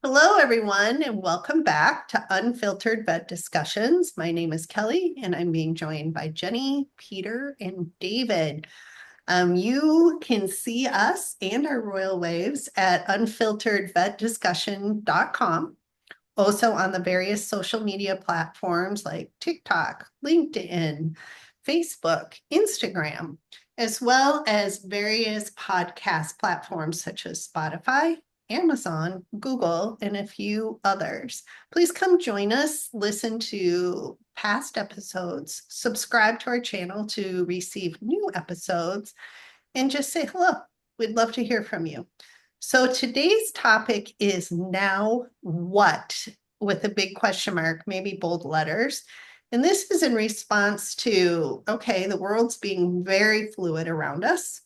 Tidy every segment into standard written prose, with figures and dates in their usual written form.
Hello, everyone, and welcome back to Unfiltered Vet Discussions. My name is Kelly, and I'm being joined by Jenny, Peter, and David. You can see us and our royal waves at unfilteredvetdiscussion.com. Also on the various social media platforms like TikTok, LinkedIn, Facebook, Instagram, as well as various podcast platforms such as Spotify, Amazon, Google, and a few others. Please come join us, listen to past episodes, subscribe to our channel to receive new episodes, and just say hello. We'd love to hear from you. So today's topic is now what, with a big question mark, maybe bold letters. And this is in response to, okay, the world's being very fluid around us.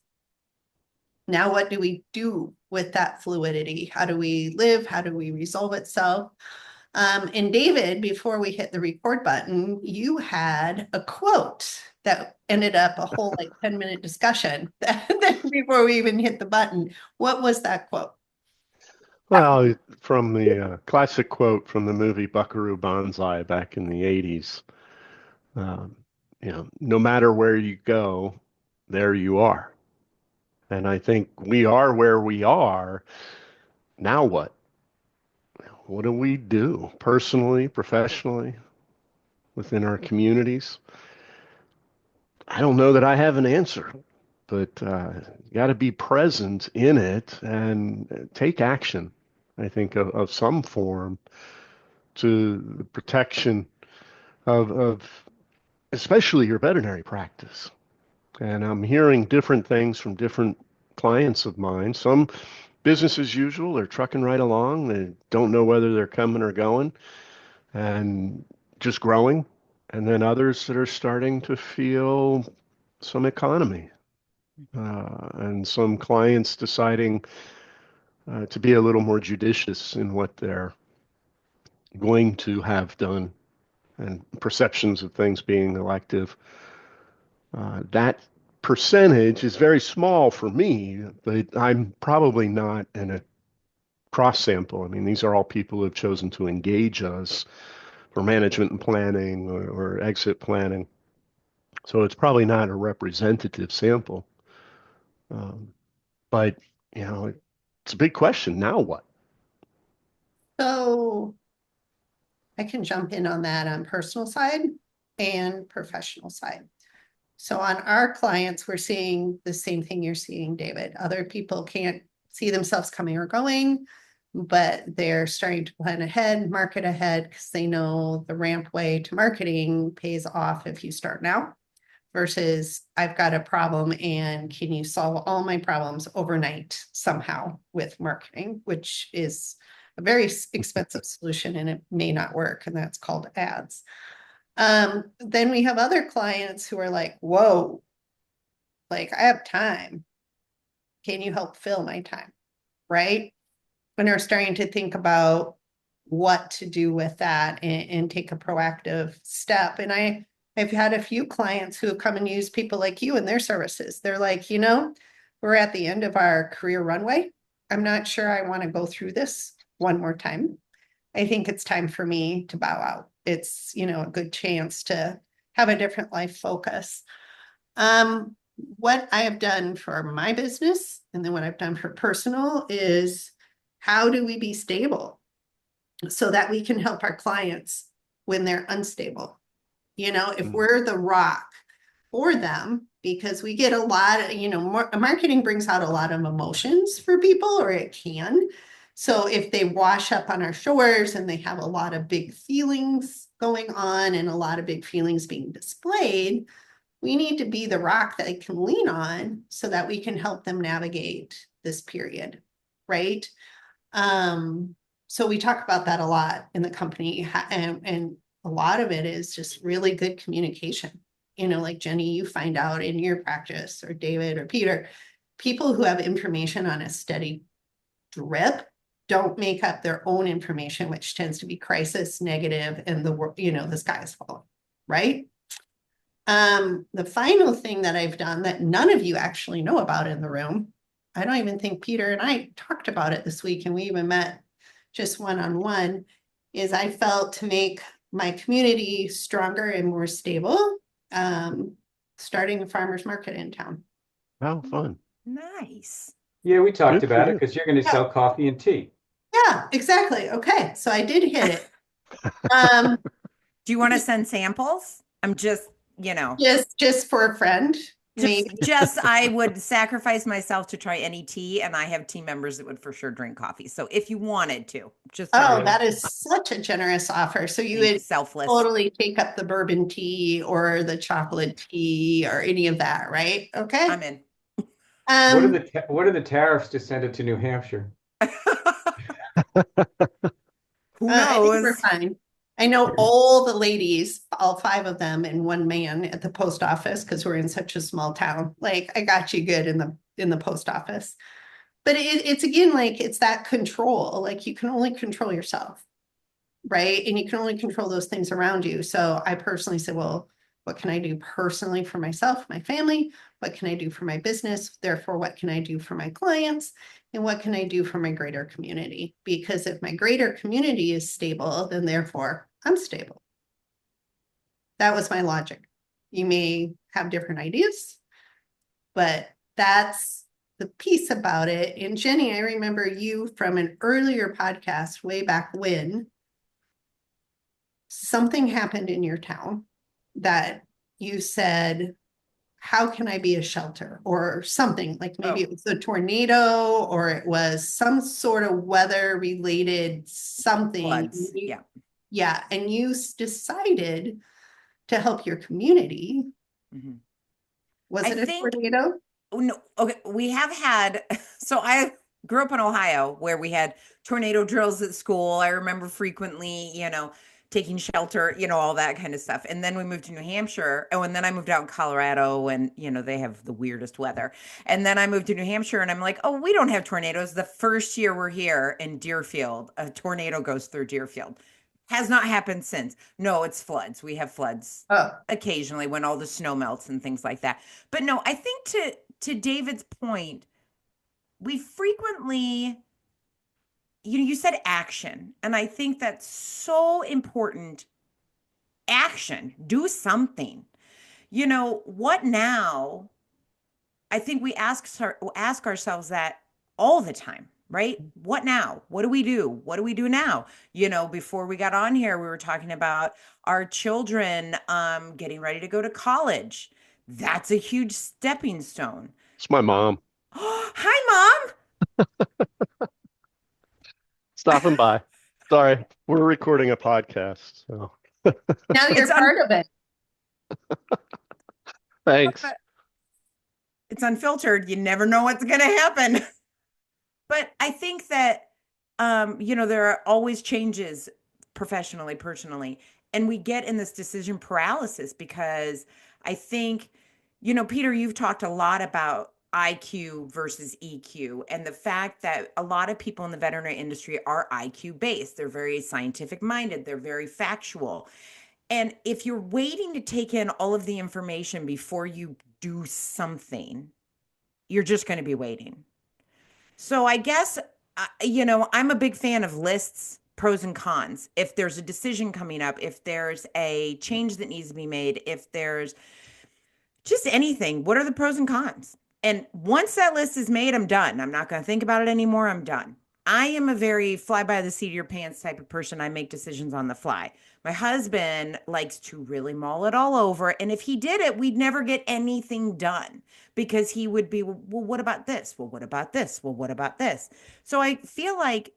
Now, what do we do with that fluidity? How do we live? How do we resolve itself? And David, before we hit the record button, you had a quote that ended up a whole 10-minute discussion before we even hit the button. What was that quote? Well, from the classic quote from the movie Buckaroo Banzai back in the 80s, um, no matter where you go, there you are. And I think we are where we are. Now what? What do we do personally, professionally, within our communities? I don't know that I have an answer, but you got to be present in it and take action, I think, of some form to the protection of especially your veterinary practice. And I'm hearing different things from different clients of mine. Some business as usual, they're trucking right along. They don't know whether they're coming or going and just growing. And then others that are starting to feel some economy. And some clients deciding to be a little more judicious in what they're going to have done and perceptions of things being elective. That percentage is very small for me, but I'm probably not in a cross sample. I mean, these are all people who have chosen to engage us for management and planning or exit planning. So it's probably not a representative sample. Um, but, you know, it's a big question. Now what? So I can jump in on that on personal side and professional side. So on our clients, we're seeing the same thing you're seeing, David. Other people can't see themselves coming or going, but they're starting to plan ahead, market ahead, because they know the ramp way to marketing pays off if you start now versus I've got a problem and can you solve all my problems overnight somehow with marketing, which is a very expensive solution and it may not work. And that's called ads. Then we have other clients who are like, whoa, like I have time. Can you help fill my time? Right. And they're starting to think about what to do with that and take a proactive step. And I've had a few clients who have come and use people like you in their services. They're like, we're at the end of our career runway. I'm not sure I want to go through this one more time. I think it's time for me to bow out. It's, a good chance to have a different life focus. What I have done for my business and then what I've done for personal is how do we be stable so that we can help our clients when they're unstable? If Mm. we're the rock for them, because we get a lot of, marketing brings out a lot of emotions for people, or it can. So if they wash up on our shores and they have a lot of big feelings going on and a lot of big feelings being displayed, we need to be the rock that they can lean on so that we can help them navigate this period, right? So we talk about that a lot in the company, and a lot of it is just really good communication. Like Jenny, you find out in your practice, or David or Peter, people who have information on a steady drip don't make up their own information, which tends to be crisis, negative, and the sky is falling, right? The final thing that I've done that none of you actually know about in the room, I don't even think Peter and I talked about it this week, and we even met just one-on-one, is I felt to make my community stronger and more stable, starting a farmer's market in town. How fun. Nice. Yeah, we talked Good for about it you. because you're going to Yeah. sell coffee and tea. Yeah, exactly. Okay, so I did hit it. Um, Do you want to send samples? I'm just, just for a friend, maybe. just I would sacrifice myself to try any tea, and I have team members that would for sure drink coffee. So if you wanted to, just Oh, Yeah. that is such a generous offer. So you would selfless. totally take up the bourbon tea or the chocolate tea or any of that, right? Okay. I'm in. What are the tariffs to send it to New Hampshire? Who I think we're knows? fine. I know all the ladies, all five of them and one man at the post office because we're in such a small town. Like I got you good in the post office. But it's again like it's that control. Like you can only control yourself, right? And you can only control those things around you. So I personally said, well, what can I do personally for myself, my family? What can I do for my business? Therefore, what can I do for my clients? And what can I do for my greater community? Because if my greater community is stable, then therefore I'm stable. That was my logic. You may have different ideas, but that's the piece about it. And Jenny, I remember you from an earlier podcast way back when something happened in your town that you said, how can I be a shelter or something like maybe it was a tornado or it was some sort of weather related something. Floods. Yeah. Yeah. And you decided to help your community. Mm-hmm. Was it a tornado? No, okay. We have had, so I grew up in Ohio where we had tornado drills at school. I remember frequently, taking shelter, all that kind of stuff. And then we moved to New Hampshire. Oh, and then I moved out in Colorado and, they have the weirdest weather. And then I moved to New Hampshire and I'm like, oh, we don't have tornadoes. The first year we're here in Deerfield, a tornado goes through Deerfield. Has not happened since. No, it's floods. We have floods occasionally when all the snow melts and things like that. But no, I think to David's point, we frequently, you said action, and I think that's so important. Action, do something. What now? I think we ask ourselves that all the time, right? What now? What do we do? What do we do now? Before we got on here, we were talking about our children getting ready to go to college. That's a huge stepping stone. It's my mom. Hi, Mom. Stopping by. Sorry, we're recording a podcast. So. Now you're part of it. Thanks. It's unfiltered. You never know what's going to happen. But I think that, there are always changes professionally, personally. And we get in this decision paralysis because I think, Peter, you've talked a lot about IQ versus EQ and the fact that a lot of people in the veterinary industry are IQ based. They're very scientific minded. They're very factual. And if you're waiting to take in all of the information before you do something, you're just going to be waiting. So I guess, I'm a big fan of lists, pros and cons. If there's a decision coming up, if there's a change that needs to be made, if there's just anything, what are the pros and cons? And once that list is made, I'm done. I'm not going to think about it anymore. I'm done. I am a very fly by the seat of your pants type of person. I make decisions on the fly. My husband likes to really mull it all over. And if he did it, we'd never get anything done because he would be, well, what about this? Well, what about this? Well, what about this? So I feel like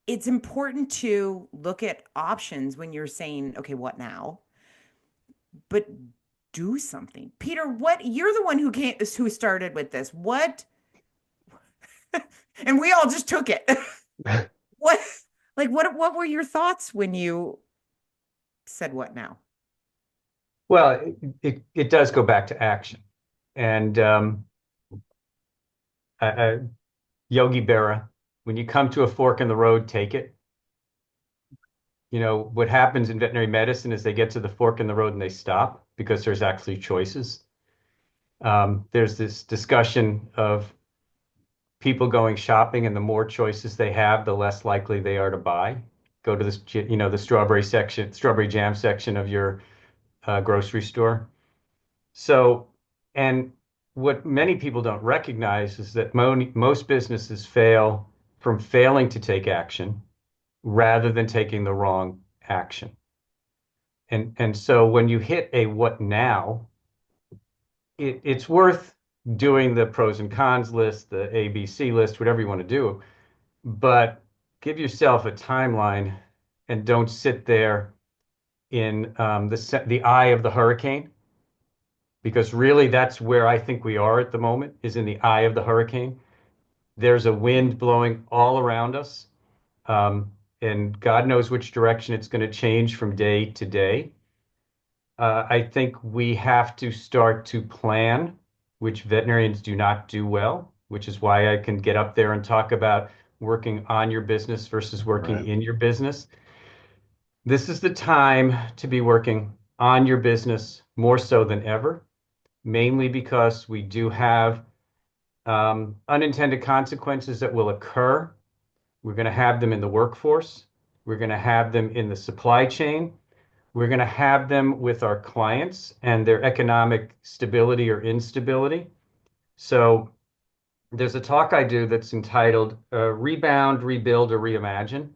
it's important to look at options when you're saying, okay, what now? But do something. Peter, you're the one who started with this. What? And we all just took it. What were your thoughts when you said what now? Well, it does go back to action. And Yogi Berra, when you come to a fork in the road, take it. What happens in veterinary medicine is they get to the fork in the road and they stop because there's actually choices. There's this discussion of people going shopping, and the more choices they have, the less likely they are to buy. Go to this, the strawberry jam section of your grocery store. So, and what many people don't recognize is that most businesses fail from failing to take action rather than taking the wrong action. And so when you hit a what now, it's worth doing the pros and cons list, the ABC list, whatever you want to do, but give yourself a timeline and don't sit there in the eye of the hurricane, because really that's where I think we are at the moment, is in the eye of the hurricane. There's a wind blowing all around us, and God knows which direction it's going to change from day to day. I think we have to start to plan, which veterinarians do not do well, which is why I can get up there and talk about working on your business versus working in your business. This is the time to be working on your business more so than ever, mainly because we do have unintended consequences that will occur. We're going to have them in the workforce. We're going to have them in the supply chain. We're going to have them with our clients and their economic stability or instability. So there's a talk I do that's entitled Rebound, Rebuild, or Reimagine.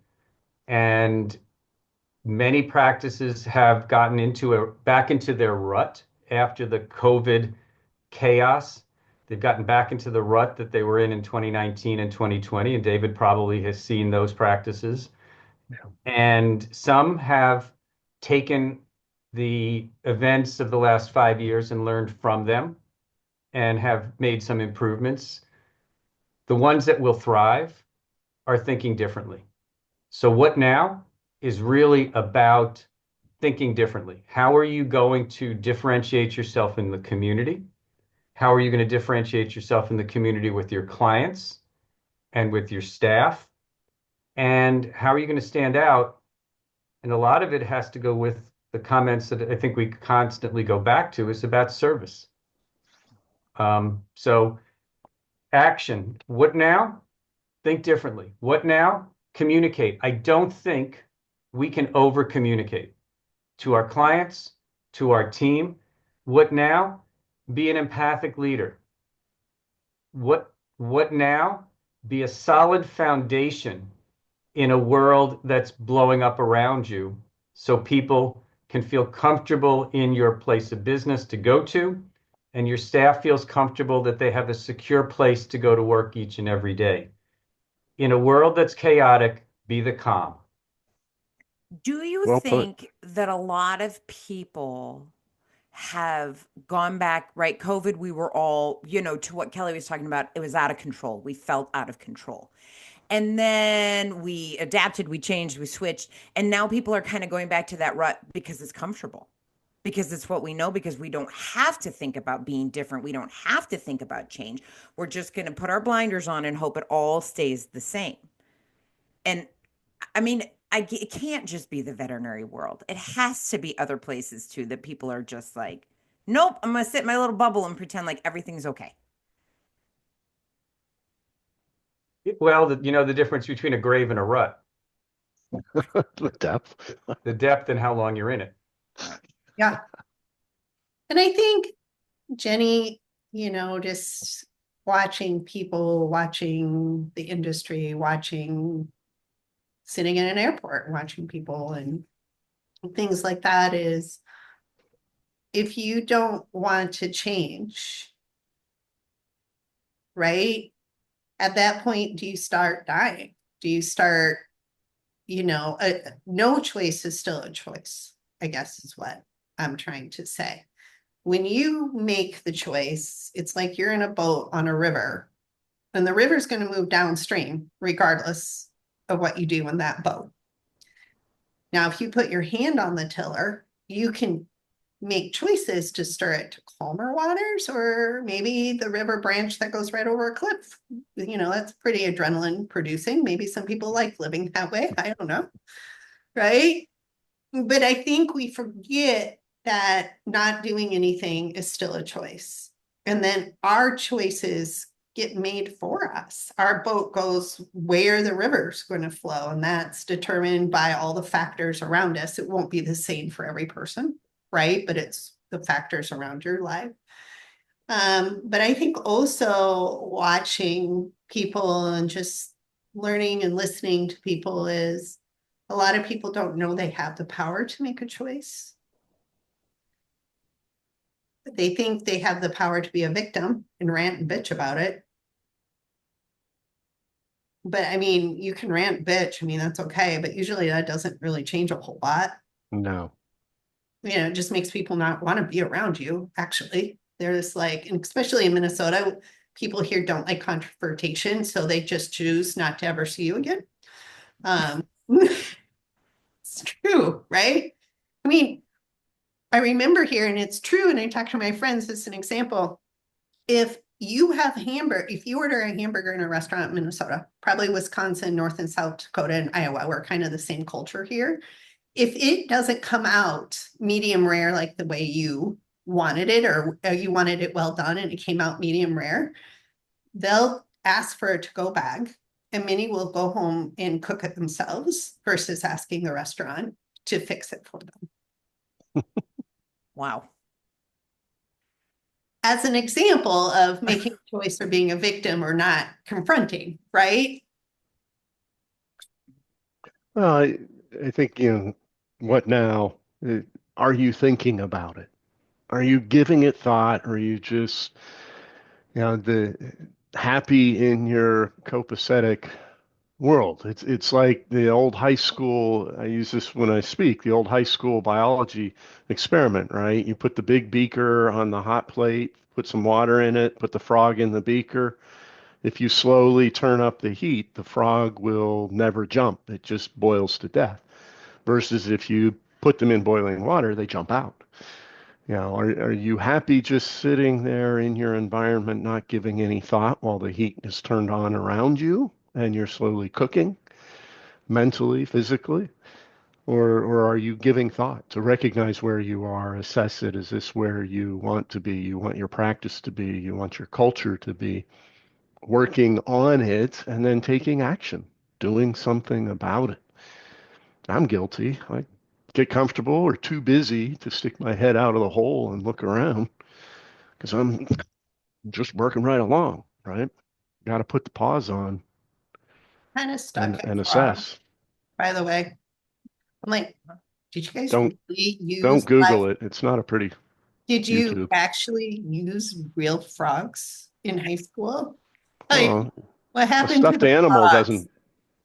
And many practices have gotten back into their rut after the COVID chaos. They've gotten back into the rut that they were in 2019 and 2020, and David probably has seen those practices. Yeah. And some have taken the events of the last 5 years and learned from them and have made some improvements. The ones that will thrive are thinking differently. So what now is really about thinking differently. How are you going to differentiate yourself in the community? How are you going to differentiate yourself in the community with your clients and with your staff? And how are you going to stand out? And a lot of it has to go with the comments that I think we constantly go back to, is about service. So action. What now? Think differently. What now? Communicate. I don't think we can over communicate to our clients, to our team. What now? Be an empathic leader. What now? Be a solid foundation in a world that's blowing up around you, so people can feel comfortable in your place of business to go to, and your staff feels comfortable that they have a secure place to go to work each and every day. In a world that's chaotic, be the calm. Do you think that a lot of people have gone back, right? COVID, we were all, to what Kelly was talking about, it was out of control. We felt out of control. And then we adapted, we changed, we switched. And now people are kind of going back to that rut because it's comfortable, because it's what we know, because we don't have to think about being different. We don't have to think about change. We're just going to put our blinders on and hope it all stays the same. And I mean, it can't just be the veterinary world. It has to be other places too, that people are just like, nope, I'm going to sit in my little bubble and pretend like everything's okay. Well, the difference between a grave and a rut. The depth. The depth and how long you're in it. Yeah. And I think, Jenny, just watching people, watching the industry, sitting in an airport, watching people and things like that, is if you don't want to change, right? At that point, do you start dying? Do you start, no choice is still a choice, I guess is what I'm trying to say. When you make the choice, it's like you're in a boat on a river, and the river's going to move downstream regardless of what you do in that boat. Now, if you put your hand on the tiller, you can make choices to stir it to calmer waters, or maybe the river branch that goes right over a cliff. That's pretty adrenaline producing. Maybe some people like living that way. I don't know. Right? But I think we forget that not doing anything is still a choice. And then our choices get made for us. Our boat goes where the river's going to flow, and that's determined by all the factors around us. It won't be the same for every person, right? But it's the factors around your life. But I think also watching people and just learning and listening to people is a lot of people don't know they have the power to make a choice. They think they have the power to be a victim and rant and bitch about it. But I mean, you can rant, bitch. I mean, that's okay. But usually that doesn't really change a whole lot. No. You know, it just makes people not want to be around you, actually. They're just like, and especially in Minnesota, people here don't like confrontation. So they just choose not to ever see you again. It's true, right? I mean, I remember here, and it's true, and I talk to my friends as an example. If you have hamburger, if you order a hamburger in a restaurant in Minnesota, probably Wisconsin, North and South Dakota, and Iowa, we're kind of the same culture here. If it doesn't come out medium rare like the way you wanted it, or you wanted it well done and it came out medium rare, they'll ask for it to go back, and many will go home and cook it themselves versus asking the restaurant to fix it for them. Wow. As an example of making a choice or being a victim or not confronting, right? Well, I think, what now? Are you thinking about it? Are you giving it thought? Or are you just, the happy in your copacetic world? It's like the old high school, I use this when I speak, the old high school biology experiment, right? You put the big beaker on the hot plate, put some water in it, put the frog in the beaker. If you slowly turn up the heat, the frog will never jump. It just boils to death. Versus if you put them in boiling water, they jump out. Are you happy just sitting there in your environment, not giving any thought while the heat is turned on around you and you're slowly cooking mentally, physically? Or are you giving thought to recognize where you are, assess it? Is this where you want to be? You want your practice to be? You want your culture to be? Working on it and then taking action, doing something about it. I'm guilty. I get comfortable or too busy to stick my head out of the hole and look around because I'm just working right along, right? Got to put the pause on Kind of stuck in and frog, assess. by the way. I'm like, did you guys Don't really use don't Google it. It's not a pretty Did you YouTube. actually use real frogs in high school? Like, Well, what a happened to stuffed the animal frogs?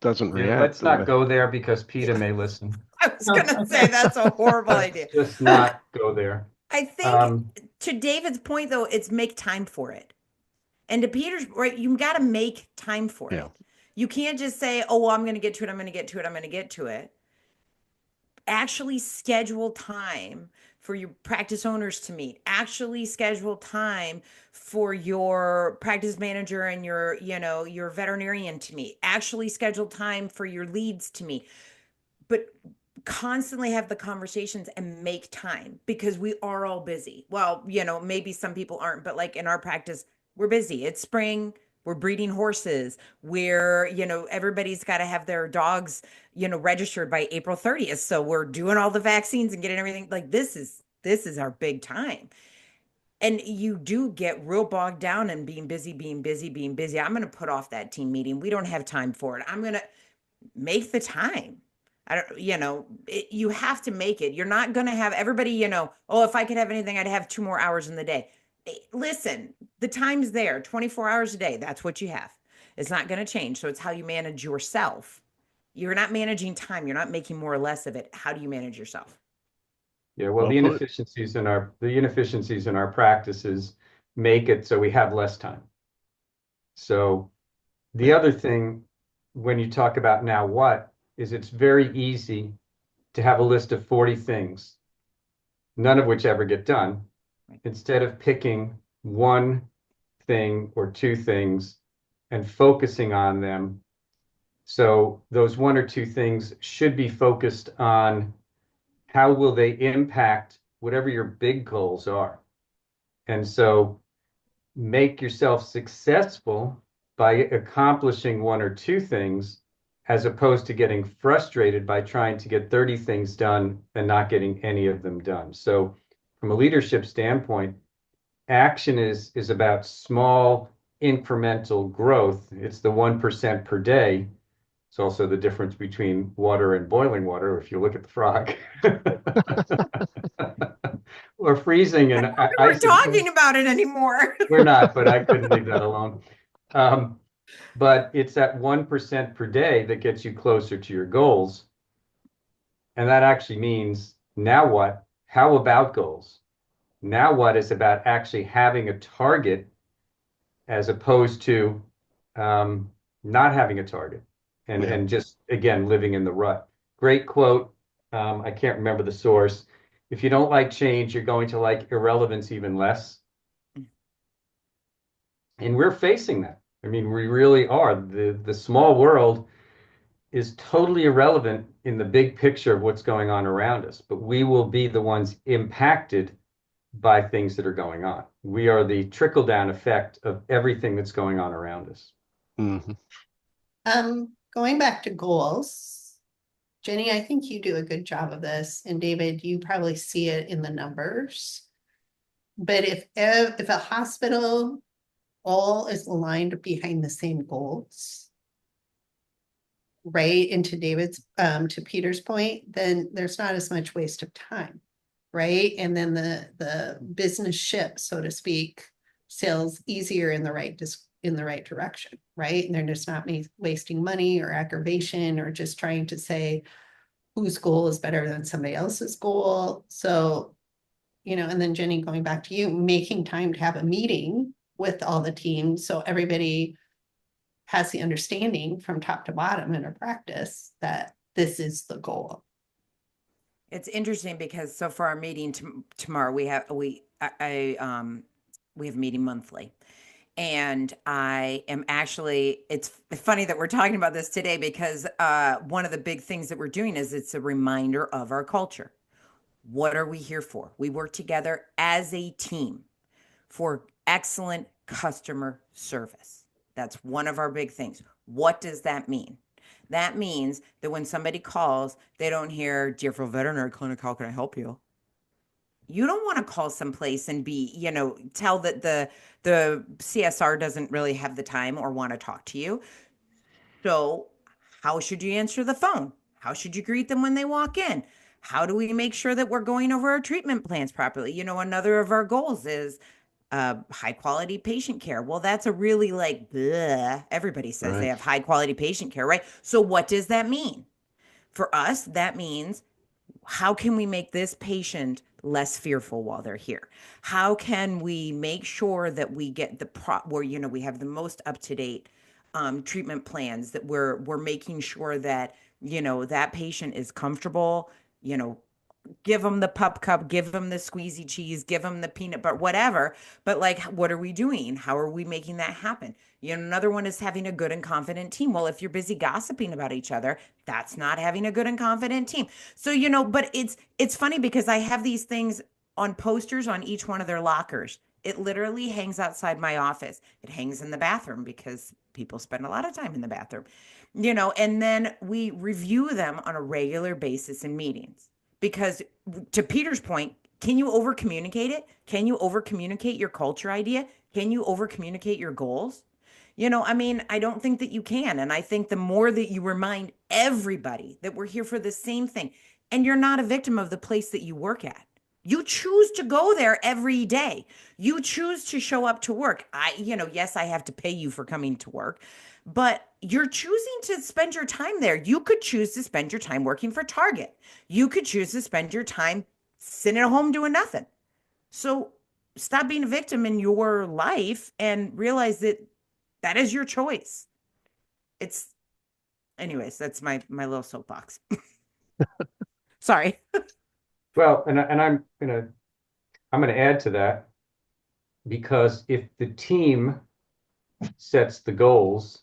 doesn't Yeah, react let's the not way. go there because PETA may listen. I was Oh, gonna say okay. that's a horrible Let's idea. just not go there. I think Um, to David's point though, it's make time for it. And to Peter's right, you got to make time for Yeah. it. You can't just say, "Oh, well, I'm going to get to it. I'm going to get to it. I'm going to get to it." Actually schedule time for your practice owners to meet. Actually schedule time for your practice manager and your veterinarian to meet. Actually schedule time for your leads to meet. But constantly have the conversations and make time because we are all busy. Well, maybe some people aren't, but like in our practice, we're busy. It's spring. We're breeding horses. Everybody's got to have their dogs, registered by April 30th. So we're doing all the vaccines and getting everything. Like this is our big time. And you do get real bogged down in being busy, being busy, being busy. I'm going to put off that team meeting. We don't have time for it. I'm going to make the time. I don't, you have to make it. You're not going to have everybody, oh, if I could have anything, I'd have 2 more hours in the day. Listen, the time's there, 24 hours a day. That's what you have. It's not going to change. So it's how you manage yourself. You're not managing time. You're not making more or less of it. How do you manage yourself? yeah, well, Well put. the inefficiencies in our practices make it so we have less time. So the other thing, when you talk about now what, is it's very easy to have a list of 40 things, none of which ever get done, instead of picking one thing or two things and focusing on them. So those one or two things should be focused on how will they impact whatever your big goals are. And so make yourself successful by accomplishing one or two things, as opposed to getting frustrated by trying to get 30 things done and not getting any of them done. So from a leadership standpoint, action is about small incremental growth. It's the 1% per day. It's also the difference between water and boiling water, if you look at the frog. Or freezing and We're icing. talking about it anymore. We're not, but I couldn't leave that alone. But it's that 1% per day that gets you closer to your goals. And that actually means, now what? How about goals? Now what is about actually having a target, as opposed to not having a target and just, again, living in the rut. Great quote. I can't remember the source. If you don't like change, you're going to like irrelevance even less. And we're facing that. I mean, we really are. The small world is totally irrelevant in the big picture of what's going on around us, but we will be the ones impacted by things that are going on. We are the trickle-down effect of everything that's going on around us. Going back to goals, Jenny, I think you do a good job of this, and David, you probably see it in the numbers. But if a hospital all is aligned behind the same goals, right, and to Peter's point, then there's not as much waste of time, right? And then the business ship, so to speak, sails easier in the right direction, right? And they're just not wasting money or aggravation or just trying to say whose goal is better than somebody else's goal. So, and then Jenny, going back to you, making time to have a meeting with all the teams so everybody has the understanding from top to bottom in a practice that this is the goal. It's interesting because so for our meeting tomorrow, we have a meeting monthly. And I am actually, it's funny that we're talking about this today because one of the big things that we're doing is it's a reminder of our culture. What are we here for? We work together as a team for excellent customer service. That's one of our big things. What does that mean? That means that when somebody calls, they don't hear, Deerfield Veterinary Clinic, how can I help you? You don't want to call someplace and be, tell that the CSR doesn't really have the time or want to talk to you. So how should you answer the phone? How should you greet them when they walk in? How do we make sure that we're going over our treatment plans properly? Another of our goals is high quality patient care. Well, that's a really everybody says they have high quality patient care, right? So what does that mean? For us, that means, how can we make this patient less fearful while they're here? How can we make sure that we get where we have the most up-to-date treatment plans, that we're making sure that that patient is comfortable, give them the pup cup, give them the squeezy cheese, give them the peanut butter, whatever. But what are we doing? How are we making that happen? Another one is having a good and confident team. Well, if you're busy gossiping about each other, that's not having a good and confident team. So, but it's funny because I have these things on posters on each one of their lockers. It literally hangs outside my office. It hangs in the bathroom because people spend a lot of time in the bathroom, and then we review them on a regular basis in meetings. Because to Peter's point, can you over communicate it? Can you over communicate your culture idea? Can you over communicate your goals? I don't think that you can. And I think the more that you remind everybody that we're here for the same thing, and you're not a victim of the place that you work at. You choose to go there every day. You choose to show up to work. Yes, I have to pay you for coming to work, but you're choosing to spend your time there. You could choose to spend your time working for Target. You could choose to spend your time sitting at home doing nothing. So stop being a victim in your life and realize that that is your choice. Anyways, that's my little soapbox. Sorry. Well, and I'm gonna add to that, because if the team sets the goals,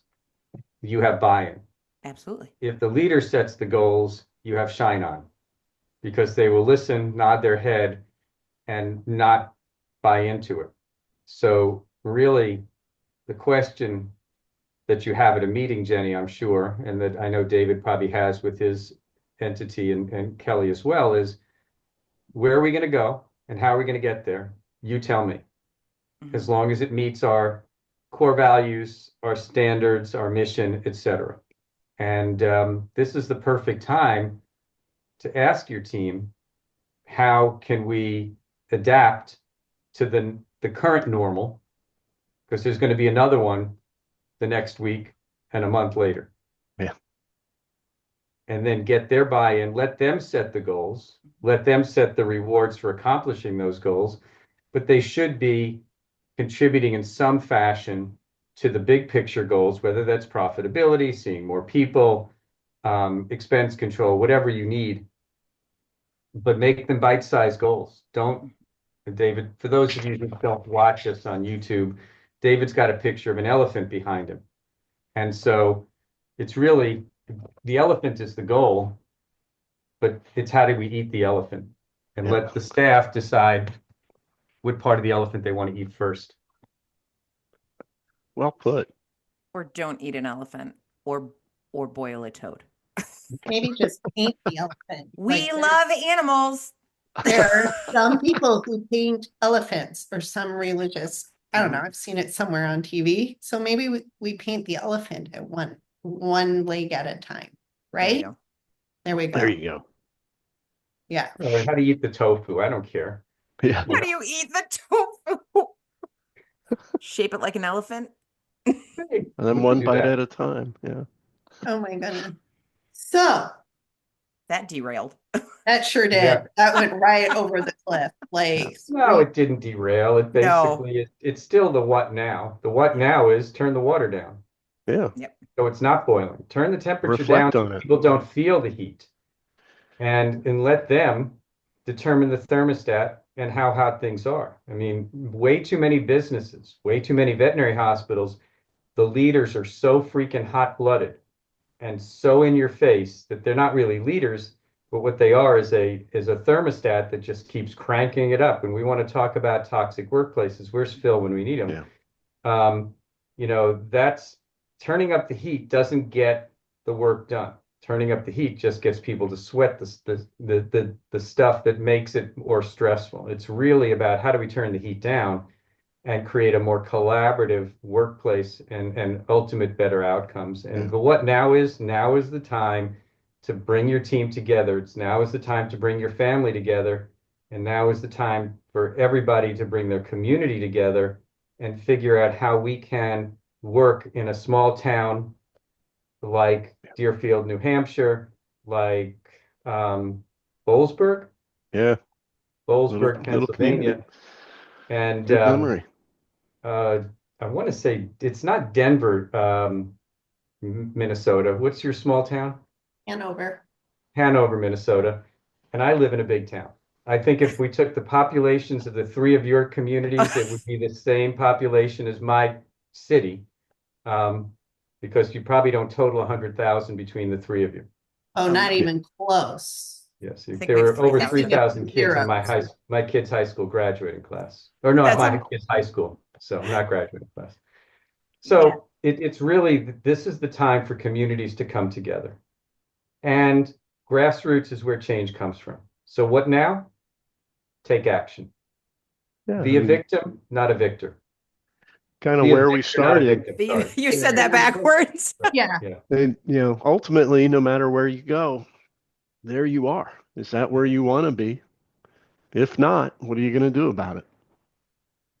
you have buy-in. Absolutely. If the leader sets the goals, you have shine on, because they will listen, nod their head, and not buy into it. So really the question that you have at a meeting, Jenny, I'm sure, and that I know David probably has with his entity and Kelly as well, is where are we going to go and how are we going to get there? You tell me. As long as it meets our core values, our standards, our mission, etc. And this is the perfect time to ask your team, how can we adapt to the current normal? Because there's going to be another one the next week and a month later. Yeah. And then get their buy-in, let them set the goals, let them set the rewards for accomplishing those goals, but they should be contributing in some fashion to the big picture goals, whether that's profitability, seeing more people, expense control, whatever you need, but make them bite-sized goals. Don't, David, for those of you who don't watch us on YouTube, David's got a picture of an elephant behind him. And so it's really, the elephant is the goal, but it's how do we eat the elephant? And Yeah. let the staff decide what part of the elephant they want to eat first. Well put. Or don't eat an elephant or boil a toad. Maybe just paint the elephant. We Like, love animals. there are some people who paint elephants or some religious, I don't know, I've seen it somewhere on TV. So maybe we paint the elephant at one leg at a time, There you right? go. There we There go. you go. Yeah. Or how do you eat the tofu? I don't care. Yeah. How do you eat the tofu? Shape it like an elephant? Hey, And we then can one do bite that. at a time. Yeah. Oh my goodness. So That derailed. that sure did. Yeah. That went right over the cliff. Like, No, it didn't derail. It basically, it's still the what now. The what now is turn the water down. Yeah. So it's not boiling. Turn the temperature Reflect down on so it. people don't feel the heat. And let them determine the thermostat and how hot things are. I mean, way too many businesses, way too many veterinary hospitals, the leaders are so freaking hot-blooded and so in your face that they're not really leaders, but what they are is a thermostat that just keeps cranking it up. And we want to talk about toxic workplaces. Where's Phil when we need him? Yeah. That's turning up the heat doesn't get the work done. Turning up the heat just gets people to sweat the stuff that makes it more stressful. It's really about how do we turn the heat down and create a more collaborative workplace and ultimate better outcomes. And but what now is the time to bring your team together. Now is the time to bring your family together. And now is the time for everybody to bring their community together and figure out how we can work in a small town like Deerfield, New Hampshire, like Boalsburg, Yeah. Boalsburg, Little Pennsylvania. And Good memory. I want to say it's not Denver, Minnesota. What's your small town? Hanover. Hanover, Minnesota. And I live in a big town. I think if we took the populations of the three of your communities, it would be the same population as my city, because you probably don't total 100,000 between the three of you. Oh, not even close. Yes, think there we were have over 3,000. 3,000 kids in Zeros. my kids' high school graduating class. Or no, That's my a- kids' high school. So not graduating class. So it's really, this is the time for communities to come together. And grassroots is where change comes from. So what now? Take action. Yeah. Be a victim, not a victor. Kind of Be a where we victor, not a started. victim. Sorry. You said that backwards. Yeah. And, ultimately, no matter where you go, there you are. Is that where you want to be? If not, what are you going to do about it?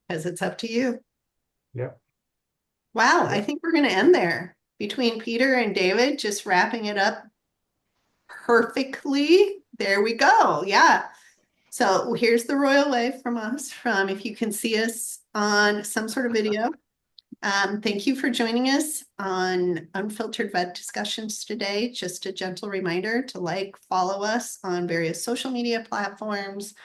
Because it's up to you. Yeah. Wow, I think we're going to end there. Between Peter and David, just wrapping it up perfectly. There we go. Yeah. So here's the royal wave from us, from if you can see us on some sort of video. Thank you for joining us on Unfiltered Vet Discussions today. Just a gentle reminder to follow us on various social media platforms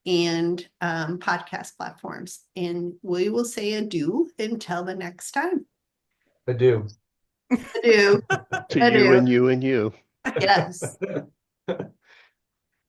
and podcast platforms. And we will say adieu until the next time. Adieu. Adieu. To you Adieu. and you and you. Yes.